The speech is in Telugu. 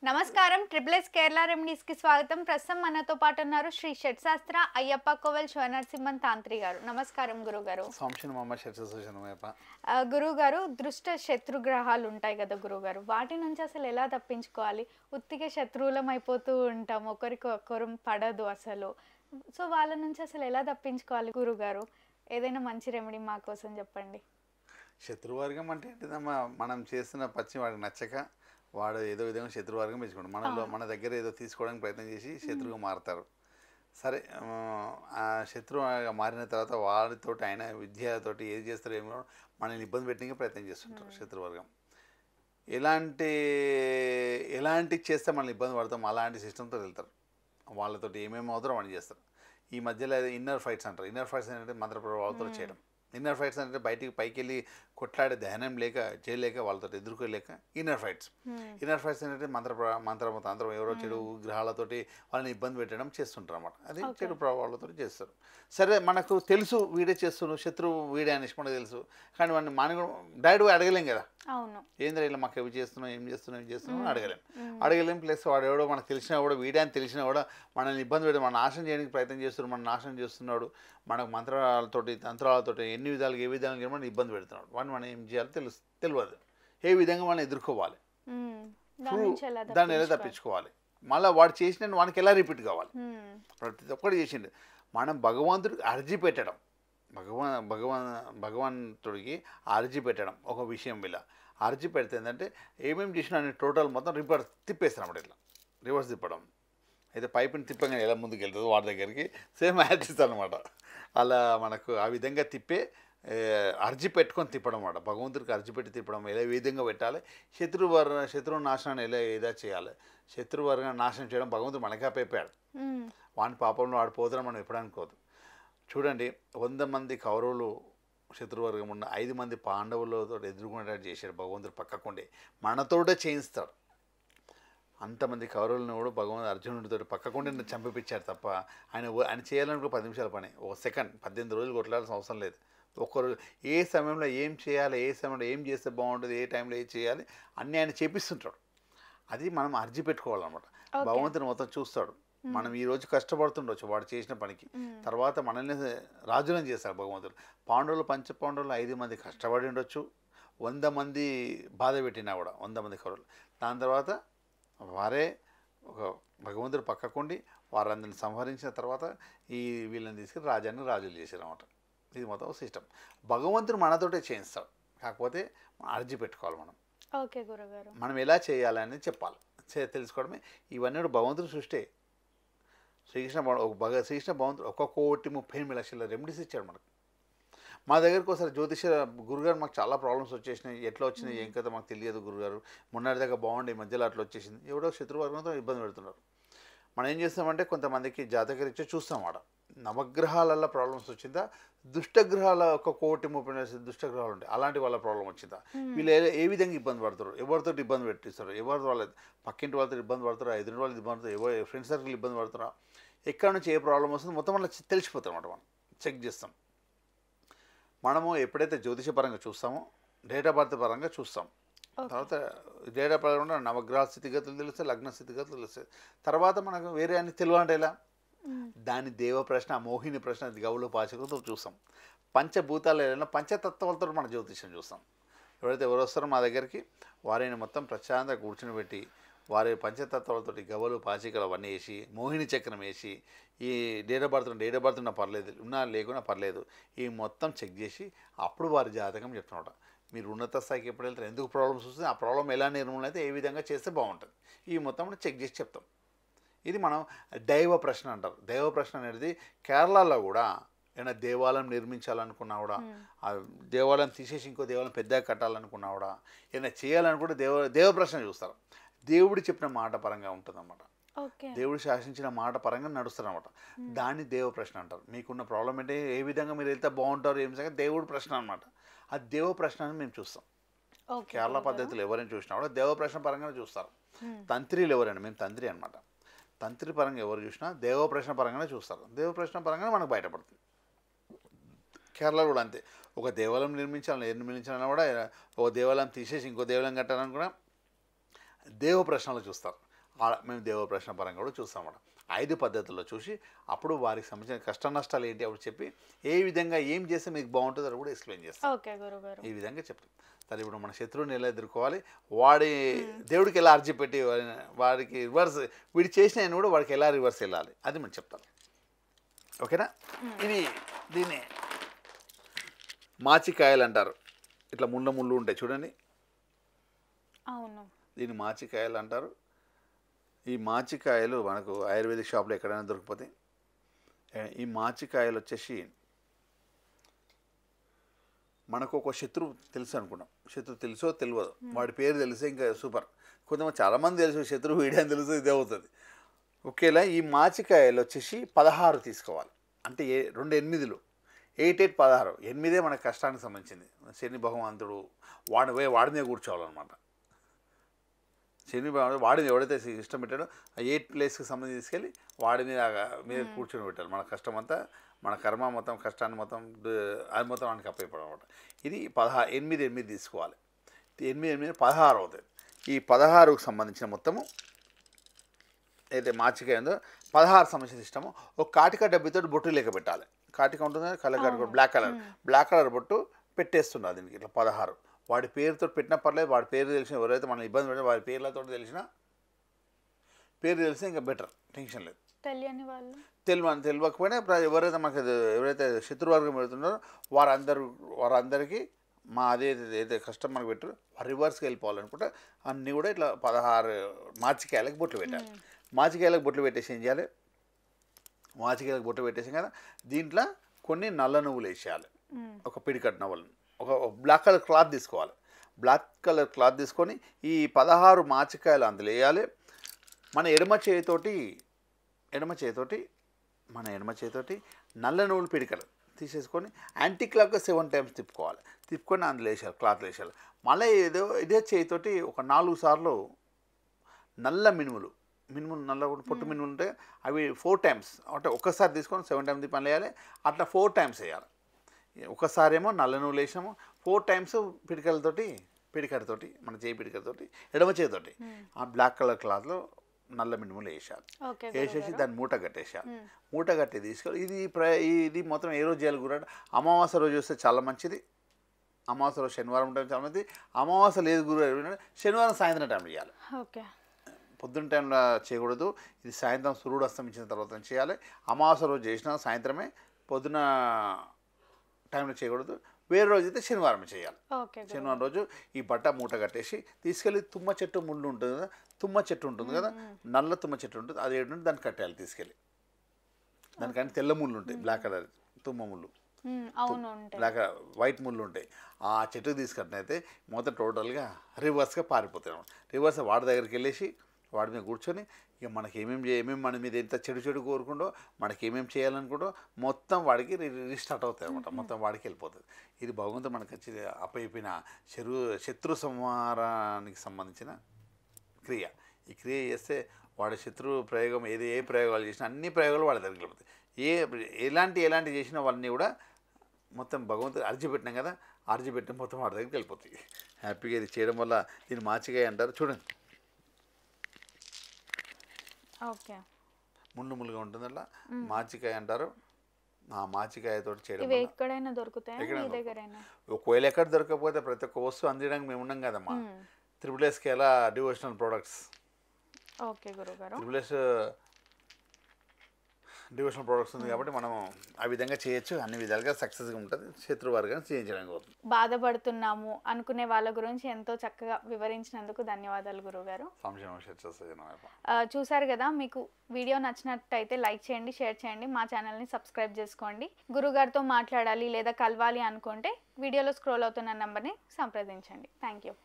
నమస్కారం ట్రిపుల్ కేరళ రెమెడీస్ కి స్వాగతం. ప్రస్తుతం మనతో పాటు ఉన్నారు శ్రీ షట్శాస్త్ర అయ్యప్ప కోవెల్ శివనరసింహన్ తాంత్రి గారు. నమస్కారం గురుగారు. గురుగారు, దృష్ట శత్రుగ్రహాలు ఉంటాయి కదా గురుగారు, వాటి నుంచి అసలు ఎలా తప్పించుకోవాలి? ఉత్తిగా శత్రువులం అయిపోతూ ఉంటాం, ఒకరికి ఒకరు పడదు అసలు. సో వాళ్ళ నుంచి అసలు ఎలా తప్పించుకోవాలి గురుగారు? ఏదైనా మంచి రెమెడీ మా కోసం చెప్పండి. శత్రువర్గం అంటే ఏంటిదమ్మా, మనం చేస్తున్న పచ్చి వాడికి నచ్చక వాడు ఏదో విధంగా శత్రువర్గం పెంచుకోండి. మన దగ్గర ఏదో తీసుకోవడానికి ప్రయత్నం చేసి శత్రువుగా మారుతారు. సరే, ఆ శత్రువుగా మారిన తర్వాత వాడితోటి ఆయన విద్యతోటి ఏది చేస్తారో ఏమో మనల్ని ఇబ్బంది పెట్టడానికి ప్రయత్నం చేస్తుంటారు శత్రువర్గం. ఎలాంటి చేస్తే మనల్ని ఇబ్బంది పడతాం అలాంటి సిస్టమ్తో వెళ్తారు. వాళ్ళతోటి ఏమేమి అవుతారో వాళ్ళు చేస్తారు. ఈ మధ్యలో ఇన్నర్ ఫైట్స్ అంటారు. ఇన్నర్ ఫైట్స్ ఏంటంటే మంత్ర ప్రభావాలతో చేయడం. ఇన్నర్ ఫైట్స్ అంటే పైకి వెళ్ళి కొట్లాడే ధ్యానం లేక చేయలేక వాళ్ళతో ఎదుర్కోలేక ఇన్నర్ ఫైట్స్. ఇన్నర్ ఫైట్స్ ఏంటంటే తంత్రం ఎవరో చెడు గ్రహాలతోటి వాళ్ళని ఇబ్బంది పెట్టడం చేస్తుంటారు అన్నమాట. అది చెడు ప్రభావాలతో చేస్తారు. సరే, మనకు తెలుసు వీడే చేస్తున్నాడు, శత్రువు వీడే అనేసి మనకు తెలుసు. కానీ వాడిని మనం డైరెక్ట్గా అడగలేం కదా. ఏంద్రా ఇలా మాకు ఏం చేస్తున్నాం అడగలేం. ప్లస్ వాడు ఎవడో మనకు తెలిసినా కూడా, వీడే అని తెలిసినా కూడా మనల్ని ఇబ్బంది పెట్టి మన నాశనం చేయడానికి ప్రయత్నం చేస్తున్నాడు. మన నాశనం చేస్తున్నాడు. మనకు తంత్రాలతోటి ఎన్ని విధాలుగా ఏ విధాలుగా మనం ఇబ్బంది పెడుతున్నాడు. వాడిని మనం ఏం చేయాలో తెలియదు. ఏ విధంగా మనం ఎదుర్కోవాలి, దాన్ని ఎలా తప్పించుకోవాలి, మళ్ళీ వాడు చేసిన వానికి ఎలా రిపీట్ కావాలి. ప్రతి ఒక్కటి చేసిండు. మనం భగవంతుడికి అర్జీ పెట్టడం, భగవంతుడికి అర్జీ పెట్టడం ఒక విషయం. ఇలా అర్జీ పెడితే ఏంటంటే ఏమేమి చేసినా టోటల్ మొత్తం రివర్స్ తిప్పేస్తాం అన్నమాట. ఇట్లా రివర్స్ తిప్పడం అయితే పైపుని తిప్పగానే ఎలా ముందుకు వెళ్తుందో వాడి దగ్గరికి సేమ్ యాడ్స్ అనమాట. అలా మనకు ఆ విధంగా తిప్పే అర్జీ పెట్టుకొని తిప్పడం అన్నమాట. భగవంతుడికి అర్జీ పెట్టి తిప్పడం ఎలా విధంగా పెట్టాలి, శత్రువు నాశనాన్ని ఎలా చేయాలి, శత్రువర్గాన్ని నాశనం చేయడం భగవంతుడు మనకే అప్పేపాడు. వాని పాపంలో వాడు పోతారని మనం ఎప్పుడు అనుకోదు. చూడండి, 100 మంది కౌరవులు శత్రువర్గం ఉన్న 5 మంది పాండవులతో ఎదుర్కొనేటట్టు చేశాడు భగవంతుడు. పక్కకుండే మనతోటే చేయిస్తాడు. అంతమంది కౌరవులను కూడా భగవంతుడు అర్జునుడితో పక్కకుండే చంపిపించాడు తప్ప ఆయన చేయాలనుకో 10 నిమిషాల పని, ఒక సెకండ్ 18 రోజులు కొట్లాడాల్సిన అవసరం లేదు. ఒక్కరు ఏ సమయంలో ఏం చేయాలి, ఏ సమయంలో ఏం చేస్తే బాగుంటుంది, ఏ టైంలో ఏం చేయాలి అన్నీ ఆయన చేపిస్తుంటాడు. అది మనం అర్జీ పెట్టుకోవాలన్నమాట. భగవంతుని మొత్తం చూస్తాడు. మనం ఈరోజు కష్టపడుతుండొచ్చు వాడు చేసిన పనికి, తర్వాత మనల్ని రాజులను చేస్తాడు భగవంతుడు. పంచపాండవులు 5 మంది కష్టపడి ఉండొచ్చు, 100 మంది బాధ పెట్టినా కూడా 100 మంది కౌరవులు. దాని తర్వాత వారే ఒక భగవంతుడు పక్కకుండి వారందరిని సంహరించిన తర్వాత వీళ్ళని తీసుకుని రాజులు చేశారు అన్నమాట. ఇది మొత్తం సిస్టమ్. భగవంతుడు మనతోటే చేయిస్తాడు, కాకపోతే అర్జీ పెట్టుకోవాలి మనం. ఓకే గురుగారు, మనం ఎలా చేయాలని చెప్పాలి, తెలుసుకోవడమే. ఇవన్నీ కూడా భగవంతుడు సృష్టి. శ్రీకృష్ణ భగవంతుడు 1,30,30,000 లక్షల రెమెడీస్ ఇచ్చాడు మనకు. మా దగ్గరకు ఒకసారి జ్యోతిష గురుగారు, మాకు చాలా ప్రాబ్లమ్స్ వచ్చేసినాయి, ఎట్లా వచ్చినాయి ఏం కదా మాకు తెలియదు గురుగారు, మొన్నటి దాకా బాగుండే మధ్యలో అట్లా వచ్చేసింది, ఎవడో శత్రువర్గంతో ఇబ్బంది పెడుతున్నారు. మనం ఏం చేస్తామంటే కొంతమందికి జాతకరీత్యా చూస్తాం ఆడ నవగ్రహాలలో ప్రాబ్లమ్స్ వచ్చిందా, దుష్టగ్రహాల 1,30,30,000 దుష్టగ్రహాలు ఉంటాయి, అలాంటి వాళ్ళ ప్రాబ్లం వచ్చిందా, వీళ్ళు ఏ విధంగా ఇబ్బంది పడతారు, ఎవరితో ఇబ్బంది పెట్టిస్తారు, వాళ్ళ పక్కింటి వాళ్ళతో ఇబ్బంది పడతారా, ఎదుటి వాళ్ళు ఇబ్బంది పడతారు, ఎవరు ఫ్రెండ్ సర్కిల్ ఇబ్బంది పడుతున్నా, ఎక్కడి నుంచి ఏ ప్రాబ్లం వస్తుందో మొత్తం వల్ల తెలిసిపోతాం అన్నమాట. మనం చెక్ చేస్తాం. మనము ఎప్పుడైతే జ్యోతిషపరంగా చూస్తామో డేట్ ఆఫ్ బర్త్ పరంగా చూస్తాం. తర్వాత డేట్ ఆఫ్ బర్త్ నవగ్రహ స్థితిగతులు తెలుస్తాయి, లగ్న స్థితిగతులు తెలుస్తాయి. తర్వాత మనకు వేరే అన్ని తెలియాలంటే ఎలా, దాని దేవ ప్రశ్న, మోహిని ప్రశ్న, గౌలు పాచకులతో చూస్తాం. పంచభూతాలు ఏదైనా పంచతత్వాలతో మన జ్యోతిష్యం చూస్తాం. ఎవరు వస్తారో మా దగ్గరికి వారిని మొత్తం ప్రశాంతంగా కూర్చుని పెట్టి వారి పంచతత్వాలతోటి గవలు పాచికలు అవన్నీ వేసి, మోహిని చక్రం వేసి, ఈ డేట్ ఆఫ్ బర్త్ ఉన్నా పర్లేదు, ఉన్నా లేకున్నా పర్లేదు, ఈ మొత్తం చెక్ చేసి అప్పుడు వారి జాతకం చెప్తున్నమాట. మీరు ఉన్నత స్థాయికి ఎప్పుడు వెళ్తారు, ఎందుకు ప్రాబ్లమ్స్ వస్తుంది, ఆ ప్రాబ్లం ఎలా నిర్మూలన అయితే ఏ విధంగా చేస్తే బాగుంటుంది, ఈ మొత్తం చెక్ చేసి చెప్తాం. ఇది మనం దైవ ప్రశ్న అంటారు. దైవ ప్రశ్న అనేది కేరళలో కూడా ఏమైనా దేవాలయం నిర్మించాలనుకున్నా కూడా, ఆ దేవాలయం తీసేసి ఇంకో దేవాలయం పెద్దగా కట్టాలనుకున్నా కూడా, ఏమైనా చేయాలనుకుంటే దేవ ప్రశ్న చూస్తారు. దేవుడు చెప్పిన మాట పరంగా ఉంటుందన్నమాట. దేవుడు శాసించిన మాట పరంగా నడుస్తారన్నమాట. దాన్ని దేవ ప్రశ్న అంటారు. మీకున్న ప్రాబ్లం అంటే ఏ విధంగా మీరు వెళ్తే బాగుంటారు ఏం సంగతి దేవుడు ప్రశ్న అనమాట. ఆ దేవ ప్రశ్న అని మేము చూస్తాం. కేరళ పద్ధతిలో ఎవరైనా చూసినా కూడా దేవ ప్రశ్న పరంగా చూస్తారు. తంత్రిలు ఎవరైనా, మేము తంత్రి అనమాట, తంత్రి పరంగా ఎవరు చూసినా దేవ ప్రశ్న పరంగానే చూస్తారు. దేవ ప్రశ్న పరంగానే మనకు బయటపడుతుంది. కేరళ కూడా అంతే. ఒక దేవాలయం నిర్మించాలన్నా కూడా, ఒక దేవాలయం తీసేసి ఇంకో దేవాలయం కట్టాలని కూడా దేవ ప్రశ్నలు చూస్తారు. మేము దేవ ప్రశ్న పరంగా కూడా చూస్తాం అన్నమాట. 5 పద్ధతుల్లో చూసి అప్పుడు వారికి సంబంధించిన కష్ట నష్టాలు ఏంటి అప్పుడు చెప్పి ఏ విధంగా ఏం చేస్తే మీకు బాగుంటుందో అది కూడా ఎక్స్ప్లెయిన్ చేస్తాం. ఓకే గురుగారు. ఈ విధంగా చెప్తాం. సరే ఇప్పుడు మన శత్రువుని ఎలా ఎదుర్కోవాలి, వాడి దేవుడికి ఎలా అర్జీ పెట్టి వాడికి రివర్స్ వీడు చేసిన ఆయన కూడా వాడికి ఎలా రివర్స్ వెళ్ళాలి అది మనం చెప్తాం. ఓకేనా. ఇది దీన్ని మాచికాయలు అంటారు. ఇట్లా ముళ్ళు ఉంటాయి చూడండి. అవును. దీన్ని మాచికాయలు అంటారు. ఈ మాచికాయలు మనకు ఆయుర్వేదిక్ షాప్లో ఎక్కడైనా దొరికిపోతాయి. ఈ మాచికాయలు వచ్చేసి మనకు ఒక శత్రువు తెలుసు అనుకున్నాం. శత్రువు తెలుసో తెలియదు, వాడి పేరు తెలిసే ఇంకా సూపర్. కొంతమంది చాలామంది తెలుసు శత్రువు వీడియో అని తెలుసు, ఇదే అవుతుంది. ఒకేలా ఈ మాచికాయలు వచ్చేసి 16 తీసుకోవాలి. అంటే 2 8లు 8 8 16. 8 మన కష్టానికి సంబంధించింది. శని భగవంతుడు వాడి మీద కూర్చోవాలన్నమాట. శని భగవంతుడు వాడిని ఎవడైతే ఇష్టం పెట్టాడో ఆ 8 ప్లేస్కి సంబంధించి తీసుకెళ్ళి వాడి మీద కూర్చొని పెట్టాలి. మన కష్టం అంతా, మన కర్మ మొత్తం, కష్టాన్ని మొత్తం అది మొత్తం మనకి అప్పయిపోవడం అనమాట. ఇది 8 తీసుకోవాలి. 8 16 అవుతుంది. ఈ 16కు సంబంధించిన మొత్తము అయితే మాచికాయ ఉందో 16 సంబంధించిన ఇష్టము ఒక కాటిక డబ్బితో బొట్టు లేక పెట్టాలి. కాటిక ఉంటుంది కలర్ బ్లాక్ కలర్ బొట్టు పెట్టేస్తున్నారు దీనికి ఇట్లా 16. వాడి పేరుతో పెట్టినా పర్లేదు, వాడి పేరు తెలిసిన ఎవరైతే మనం ఇబ్బంది పెట్టినా వాడి పేర్లతో తెలిసినా పేరు తెలిసినా ఇంకా బెటర్, టెన్షన్ లేదు. తెలియని వాళ్ళు తెలియకపోయినా ఎవరైతే మనకు ఎవరైతే శత్రువర్గం పెడుతున్నారో వారందరికీ మా ఏదైతే కష్టం మనకు పెట్టారో రివర్స్కి వెళ్ళిపోవాలనుకుంటే అన్నీ కూడా ఇట్లా 16 మాచికాయలకు బొట్లు పెట్టాలి. మాచికాయలకు బొట్లు పెట్టేసి ఏం చేయాలి, మాచికాయలకు బొట్లు పెట్టేసాం కదా, దీంట్లో కొన్ని నల్ల నువ్వులు వేసేయాలి. ఒక పిడికట్ నవ్వులను ఒక బ్లాక్ కలర్ క్లాత్ తీసుకోవాలి. బ్లాక్ కలర్ క్లాత్ తీసుకొని ఈ 16 మాచికాయలు అందులో వేయాలి. మన ఎడమ చేతితోటి నల్ల నువ్వులు పిడికలు తీసేసుకొని యాంటీ క్లాక్గా 7 టైమ్స్ తిప్పుకొని అందులో వేసేయాలి, క్లాత్లో వేసేయాలి. మళ్ళీ ఇదే చేతితోటి ఒక 4 సార్లు నల్ల మినుములు నల్ల పొట్టు మినుములు ఉంటే అవి 4 టైమ్స్, అంటే ఒక్కసారి తీసుకొని 7 టైమ్స్ పని వేయాలి. అట్లా 4 టైమ్స్ వేయాలి. ఒకసారి ఏమో నల్ల నువ్వులు వేసాము, 4 టైమ్స్ పిడికడతోటి మన చేయి పిడికడతోటి ఎడమ చేతితోటి ఆ బ్లాక్ కలర్ క్లాత్లో నల్ల మినుములు వేసాలి. వేసేసి దాన్ని మూట కట్టేసాలి. మూట కట్టి తీసుకొని ఇది మొత్తం ఏ రోజు చేయాలి గురు? అమావాస్య రోజు వస్తే చాలా మంచిది. అమావాస్య రోజు శనివారం ఉంటుంది చాలా మంచిది. అమావాస్య లేదు గురు శనివారం సాయంత్రం టైంలో చేయాలి. పొద్దున్న టైంలో చేయకూడదు. ఇది సాయంత్రం సూర్యుడు అస్తమించిన తర్వాత చేయాలి. అమావాస్య రోజు చేసినా సాయంత్రమే, పొద్దున టైంలో చేయకూడదు. వేరే రోజు అయితే శనివారం చేయాలి. శనివారం రోజు ఈ బట్ట మూట కట్టేసి తీసుకెళ్ళి తుమ్మ చెట్టు ముళ్ళు ఉంటుంది కదా, నల్ల తుమ్మ చెట్టు ఉంటుంది, అది ఏంటంటే దాన్ని కట్టేయాలి తీసుకెళ్ళి. దానికంటే తెల్ల ముళ్ళు ఉంటాయి, బ్లాక్ కలర్ తుమ్మ ముళ్ళు, బ్లాక్ వైట్ ముళ్ళు ఉంటాయి. ఆ చెట్టుకు తీసుకట్టినైతే మొత్తం టోటల్గా రివర్స్గా పారిపోతాయి అన్నమాట. రివర్స్ వాడి దగ్గరికి వెళ్ళేసి వాడి మీద కూర్చొని ఇక మనకి ఏమేమి మన మీద ఎంత చెడు కోరుకుంటో, మనకి ఏమేమి చేయాలనుకుంటో మొత్తం వాడికి రీస్టార్ట్ అవుతాయి అనమాట. మొత్తం వాడికి వెళ్ళిపోతుంది. ఇది భగవంతుడు మనకు వచ్చి అప్పయిపోయిన శత్రు సంహారానికి సంబంధించిన క్రియ. ఈ క్రియ చేస్తే వాడి శత్రు ప్రయోగం ఏ ప్రయోగాలు చేసినా అన్ని ప్రయోగాలు వాడి దగ్గరికి వెళ్ళిపోతాయి. ఎలాంటి చేసినా వాళ్ళని కూడా మొత్తం భగవంతుడు అర్జీ పెట్టినాం కదా, అర్జీ పెట్టిన మొత్తం వాడి దగ్గరికి వెళ్ళిపోతాయి. హ్యాపీగా ఇది చేయడం వల్ల దీన్ని మాచికాయ అంటారు. చూడండి ముళ్ళుగా ఉంటుంది, అట్లా మాచికాయ అంటారు. ఆ మాచికాయతో చేయడం ఎక్కడైనా దొరుకుతాయి. ఒకవేళ ఎక్కడ దొరకకపోతే ప్రతి ఒక్క వస్తువు అందించడానికి మేము ఉన్నాం కదమ్మా. త్రిబుల్ ఎలా డివోషనల్ ప్రోడక్ట్స్, డివోషనల్ ప్రోడక్ట్స్ ఉంది కాబట్టి మనం ఆ విధంగా చేయొచ్చు. అన్ని విధాలుగా సక్సెస్గా ఉంటుంది. శత్రువర్గాన్ని చేయించడానికి అవుతుంది. బాధపడుతున్నాము అనుకునే వాళ్ళ గురించి ఎంతో చక్కగా వివరించినందుకు ధన్యవాదాలు గురుగారు. చూసారు కదా, మీకు వీడియో నచ్చినట్టయితే లైక్ చేయండి, షేర్ చేయండి, మా ఛానల్ని సబ్స్క్రైబ్ చేసుకోండి. గురుగారితో మాట్లాడాలి లేదా కలవాలి అనుకుంటే వీడియోలో స్క్రోల్ అవుతున్న నెంబర్ని సంప్రదించండి. Thank you.